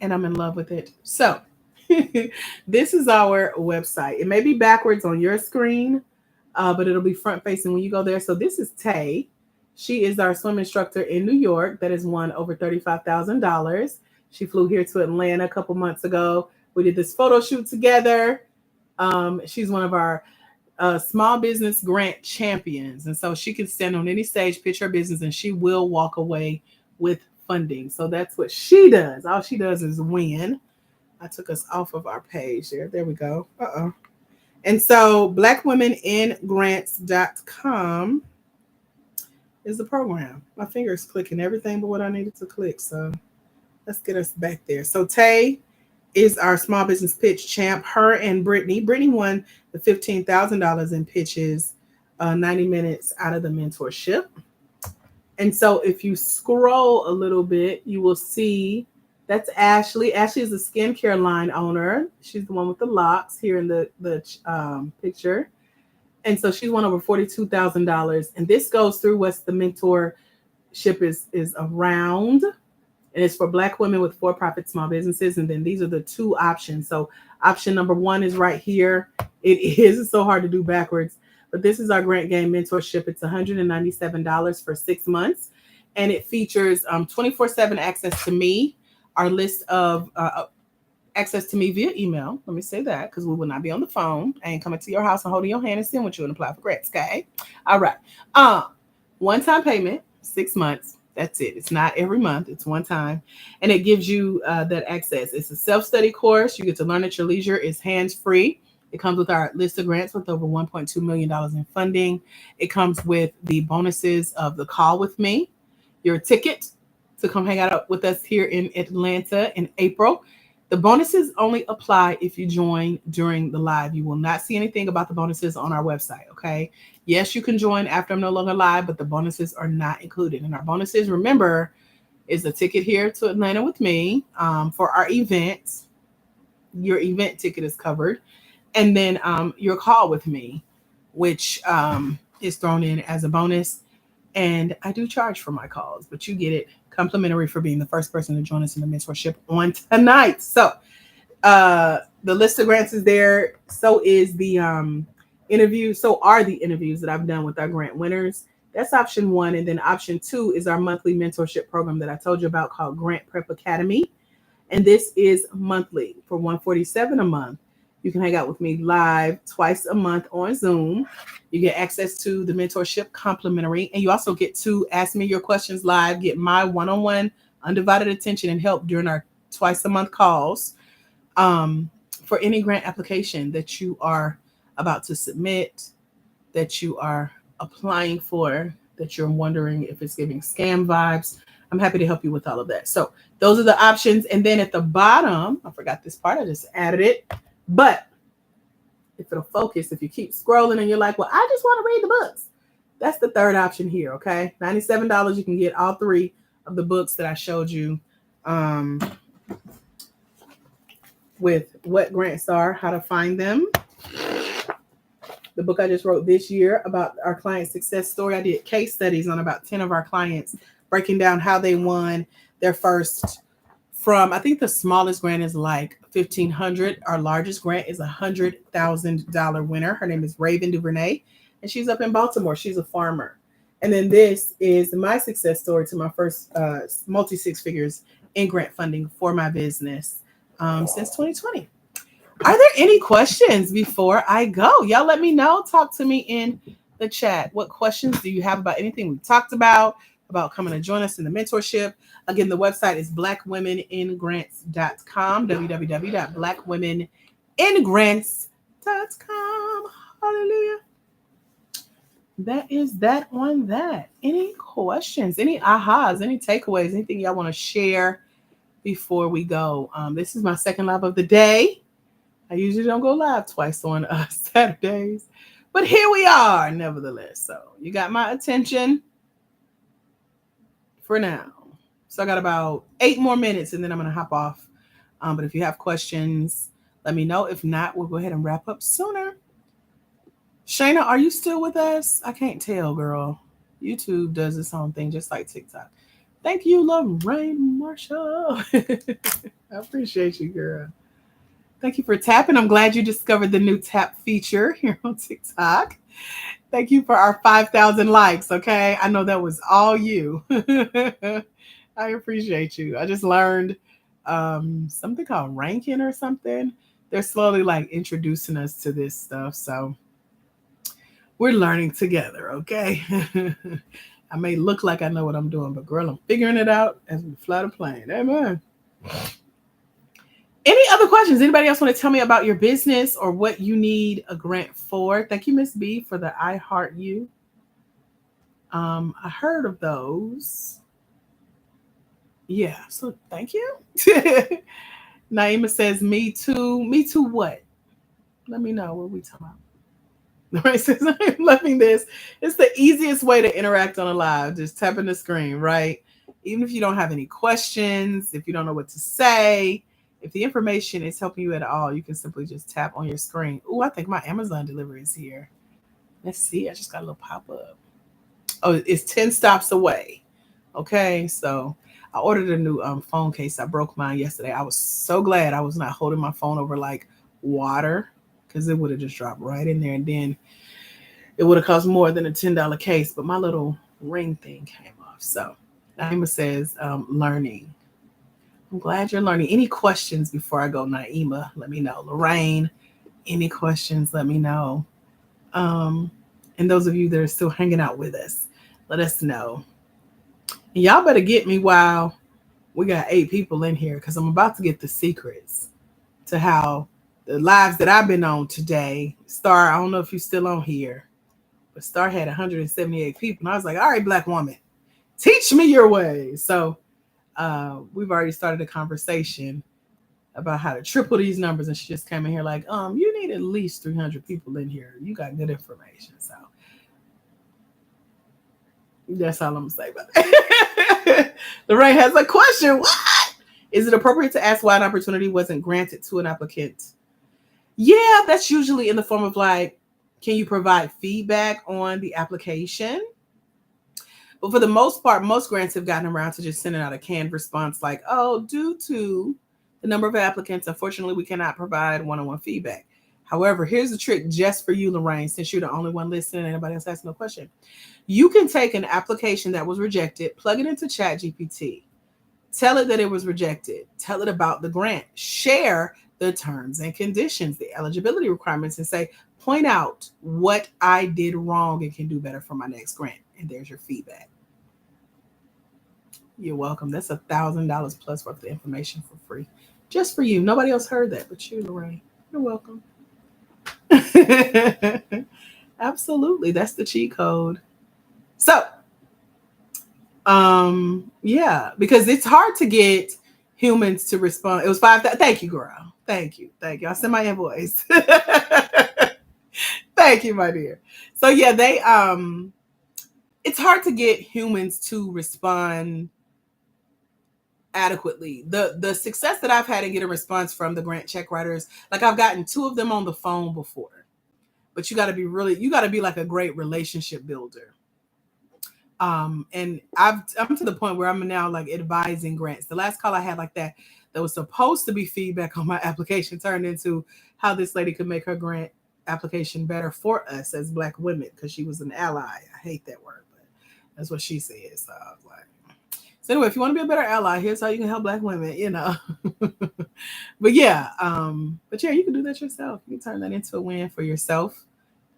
And I'm in love with it. So this is our website. It may be backwards on your screen, but it'll be front facing when you go there. So this is Tay. She is our swim instructor in New York that has won over $35,000. She flew here to Atlanta a couple months ago. We did this photo shoot together. She's one of our small business grant champions. And so she can stand on any stage, pitch her business, and she will walk away with funding. So that's what she does. All she does is win. I took us off of our page there. There we go. And so BlackWomenInGrants.com is the program. My finger is clicking everything but what I needed to click. So let's get us back there. So Tay is our small business pitch champ. Her and Brittany. Brittany won the $15,000 in pitches, 90 minutes out of the mentorship. And so if you scroll a little bit, you will see that's Ashley. Ashley is a skincare line owner. She's the one with the locks here in the picture. And so she's won over $42,000. And this goes through what the mentorship is around. And it's for Black women with for-profit small businesses. And then these are the two options. So option number one is right here. It's so hard to do backwards, but this is our grant game mentorship. It's $197 for 6 months, and it features 24/7 access to me, our list of access to me via email. Let me say that because we will not be on the phone. I ain't coming to your house and holding your hand and sitting with you and apply for grants. Okay. All right. One-time payment, 6 months. That's it. It's not every month. It's one time, and it gives you that access. It's a self-study course. You get to learn at your leisure. It's hands-free. It comes with our list of grants with over $1.2 million in funding. It comes with the bonuses of the call with me, your ticket to come hang out with us here in Atlanta in April. The bonuses only apply if you join during the live. You will not see anything about the bonuses on our website, okay? Yes, you can join after I'm no longer live, but the bonuses are not included. And our bonuses, remember, is a ticket here to Atlanta with me for our events. Your event ticket is covered. And then your call with me, which is thrown in as a bonus. And I do charge for my calls, but you get it complimentary for being the first person to join us in the mentorship on tonight. So the list of grants is there. So is the interview. So are the interviews that I've done with our grant winners. That's option one. And then option two is our monthly mentorship program that I told you about called Grant Prep Academy. And this is monthly for $147 a month. You can hang out with me live twice a month on Zoom. You get access to the mentorship complimentary, and you also get to ask me your questions live, get my one-on-one undivided attention and help during our twice a month calls for any grant application that you are about to submit, that you are applying for, that you're wondering if it's giving scam vibes. I'm happy to help you with all of that. So those are the options. And then at the bottom, I forgot this part, I just added it. But if it'll focus, if you keep scrolling and you're like, well, I just want to read the books, that's the third option here, okay? $97, you can get all three of the books that I showed you with what grants are, how to find them. The book I just wrote this year about our client success story. I did case studies on about 10 of our clients, breaking down how they won their first from, I think the smallest grant is like $1,500. Our largest grant is $100,000 winner. Her name is Raven Duvernay, and she's up in Baltimore. She's a farmer. And then this is my success story to my first multi six figures in grant funding for my business since 2020. Are there any questions before I go? Y'all let me know. Talk to me in the chat. What questions do you have about anything we talked about coming to join us in the mentorship? Again, the website is blackwomeningrants.com, www.blackwomeningrants.com. Hallelujah. That is that on that. Any questions, any ahas, any takeaways, anything y'all want to share before we go? This is my second live of the day. I usually don't go live twice on Saturdays, but here we are nevertheless. So you got my attention for now. So I got about 8 more minutes and then I'm going to hop off. But if you have questions, let me know. If not, we'll go ahead and wrap up sooner. Shayna, are you still with us? I can't tell, girl. YouTube does its own thing just like TikTok. Thank you, Lorraine Marshall. I appreciate you, girl. Thank you for tapping. I'm glad you discovered the new tap feature here on TikTok. Thank you for our 5,000 likes, okay? I know that was all you. I appreciate you. I just learned something called ranking or something. They're slowly like introducing us to this stuff. So we're learning together, okay? I may look like I know what I'm doing, but girl, I'm figuring it out as we fly the plane. Amen. Any other questions? Anybody else want to tell me about your business or what you need a grant for? Thank you, Miss B, for the I Heart You. I heard of those. Yeah, so thank you. Naima says, me too. Me too what? Let me know what we talking about. Right, says, I'm loving this. It's the easiest way to interact on a live. Just tapping the screen, right? Even if you don't have any questions, if you don't know what to say, if the information is helping you at all, you can simply just tap on your screen. Oh, I think my Amazon delivery is here. Let's see. I just got a little pop-up. Oh, it's 10 stops away. Okay, so I ordered a new phone case. I broke mine yesterday. I was so glad I was not holding my phone over like water because it would have just dropped right in there, and then it would have cost more than a $10 case. But my little ring thing came off. So Naima says, learning. I'm glad you're learning. Any questions before I go, Naima? Let me know. Lorraine, any questions? Let me know. Um, and those of you that are still hanging out with us, let us know. And y'all better get me while we got 8 people in here because I'm about to get the secrets to how the lives that I've been on today. Star, I don't know if you're still on here, but Star had 178 people. And I was like, all right, Black woman, teach me your ways. So we've already started a conversation about how to triple these numbers. And she just came in here like, you need at least 300 people in here. You got good information. So that's all I'm going to say about that. Lorraine has a question. What? Is it appropriate to ask why an opportunity wasn't granted to an applicant? Yeah, that's usually in the form of like, can you provide feedback on the application? But for the most part, most grants have gotten around to just sending out a canned response like, oh, due to the number of applicants, unfortunately, we cannot provide one-on-one feedback. However, here's the trick just for you, Lorraine, since you're the only one listening and anybody else has no question. You can take an application that was rejected, plug it into Chat GPT, tell it that it was rejected, tell it about the grant, share the terms and conditions, the eligibility requirements, and say, point out what I did wrong and can do better for my next grant. And there's your feedback. You're welcome. That's $1,000 plus worth of information for free. Just for you. Nobody else heard that but you, Lorraine. You're welcome. Absolutely. That's the cheat code. So, yeah, because it's hard to get humans to respond. It was 5. Thank you, girl. Thank you. Thank you. I'll send my invoice. Thank you, my dear. So yeah, it's hard to get humans to respond adequately. The success that I've had in getting a response from the grant check writers, like I've gotten 2 of them on the phone before. But you got to be like a great relationship builder. And I'm to the point where I'm now like advising grants. The last call I had like that was supposed to be feedback on my application turned into how this lady could make her grant application better for us as Black women because she was an ally. I hate that word, but that's what she said. So I was like, so anyway, if you want to be a better ally, here's how you can help Black women, you know. But yeah, you can do that yourself. You can turn that into a win for yourself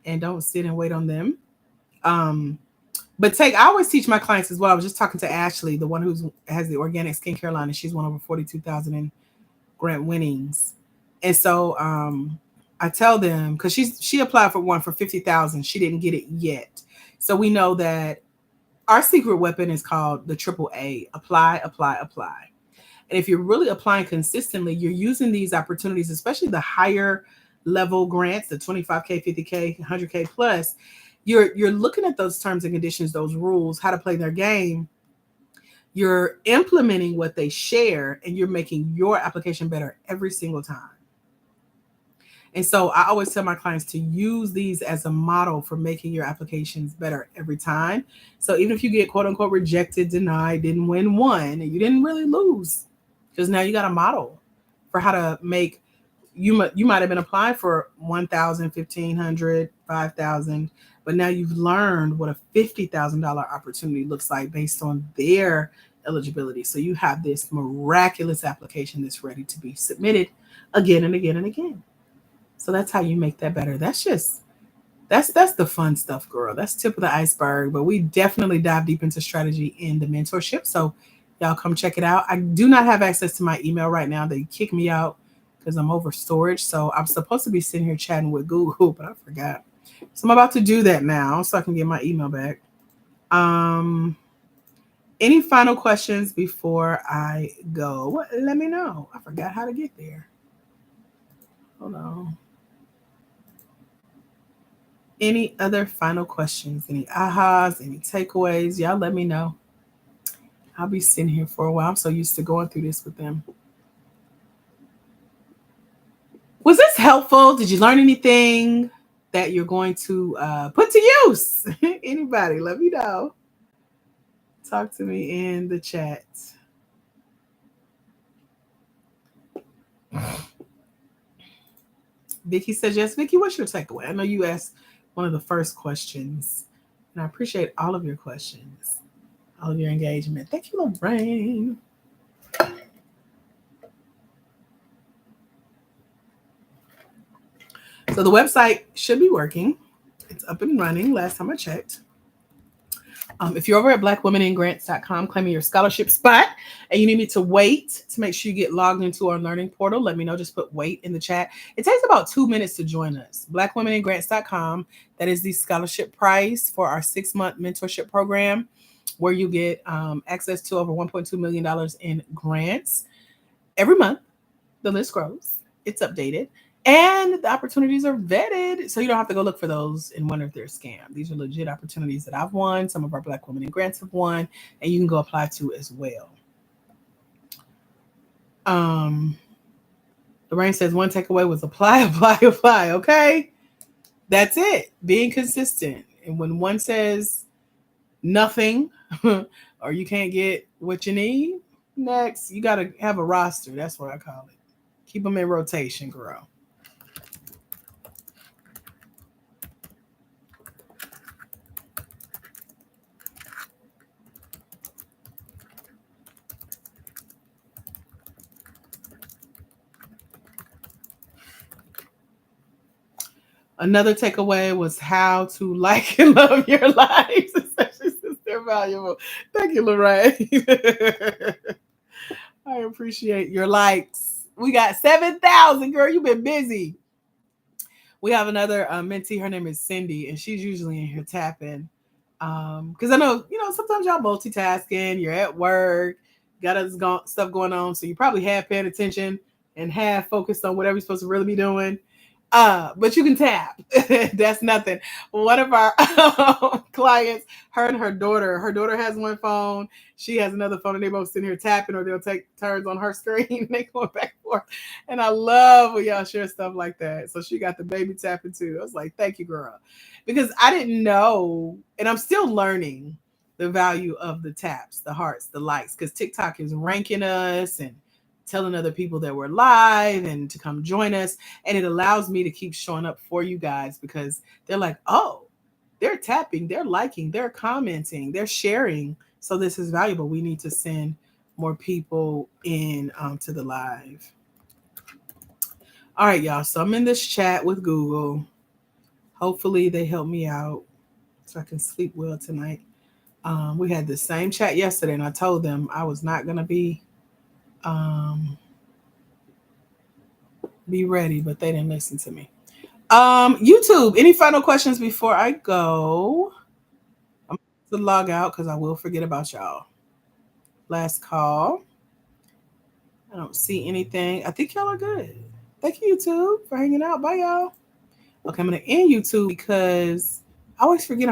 and don't sit and wait on them. But I always teach my clients as well. I was just talking to Ashley, the one who has the organic skincare line, and she's won over 42,000 in grant winnings. And so I tell them, because she applied for one for 50,000, she didn't get it yet. So we know that our secret weapon is called the AAA: apply, apply, apply. And if you're really applying consistently, you're using these opportunities, especially the higher level grants, the 25K, 50K, 100K plus. You're looking at those terms and conditions, those rules, how to play their game. You're implementing what they share, and you're making your application better every single time. And so I always tell my clients to use these as a model for making your applications better every time. So even if you get quote unquote rejected, denied, didn't win one, you didn't really lose, because now you got a model for how to make. You might have been applying for 1,000, 1,500, 5,000, but now you've learned what a $50,000 opportunity looks like based on their eligibility. So you have this miraculous application that's ready to be submitted again and again and again. So that's how you make that better. That's the fun stuff, girl. That's tip of the iceberg, but we definitely dive deep into strategy in the mentorship. So y'all come check it out. I do not have access to my email right now. They kicked me out because I'm over storage. So I'm supposed to be sitting here chatting with Google, but I forgot. So I'm about to do that now so I can get my email back. Any final questions before I go? Let me know. I forgot how to get there. Hold on. Any other final questions? Any ahas? Any takeaways? Y'all let me know. I'll be sitting here for a while. I'm so used to going through this with them. Was this helpful? Did you learn anything that you're going to put to use? Anybody, let me know. Talk to me in the chat. Vicky says yes. Vicky, what's your takeaway? I know you asked one of the first questions, and I appreciate all of your questions, all of your engagement. Thank you, Lorraine. So the website should be working. It's up and running last time I checked. If you're over at blackwomeningrants.com claiming your scholarship spot and you need me to wait to make sure you get logged into our learning portal, let me know. Just put wait in the chat. It takes about 2 minutes to join us. Blackwomeningrants.com. That is the scholarship price for our 6-month mentorship program where you get access to over $1.2 million in grants every month. The list grows, it's updated, and the opportunities are vetted. So you don't have to go look for those and wonder if they're a scam. These are legit opportunities that I've won. Some of our Black Women in Grants have won, and you can go apply to as well. Um, Lorraine says one takeaway was apply, apply, apply. Okay. That's it. Being consistent. And when one says nothing or you can't get what you need, next, you got to have a roster. That's what I call it. Keep them in rotation, girl. Another takeaway was how to like and love your lives, especially since they're valuable. Thank you, Lorraine. I appreciate your likes. We got 7,000, girl. You've been busy. We have another mentee. Her name is Cindy, and she's usually in here tapping. Because I know, sometimes y'all multitasking. You're at work, got other stuff going on, so you probably half paying attention and half focused on whatever you're supposed to really be doing. But you can tap. That's nothing. One of our clients, her and her daughter has one phone. She has another phone, and they both sitting here tapping, or they'll take turns on her screen and they going back and forth. And I love when y'all share stuff like that. So she got the baby tapping too. I was like, thank you, girl. Because I didn't know, and I'm still learning the value of the taps, the hearts, the likes, because TikTok is ranking us and telling other people that we're live and to come join us. And it allows me to keep showing up for you guys because they're like, oh, they're tapping, they're liking, they're commenting, they're sharing. So this is valuable. We need to send more people in to the live. All right, y'all. So I'm in this chat with Google. Hopefully they help me out so I can sleep well tonight. We had the same chat yesterday, and I told them I was not going to be ready, but they didn't listen to me. YouTube, any final questions before I go? I'm going to log out because I will forget about y'all. Last call. I don't see anything. I think y'all are good. Thank you, YouTube, for hanging out. Bye, y'all. Okay, I'm going to end YouTube because I always forget I'm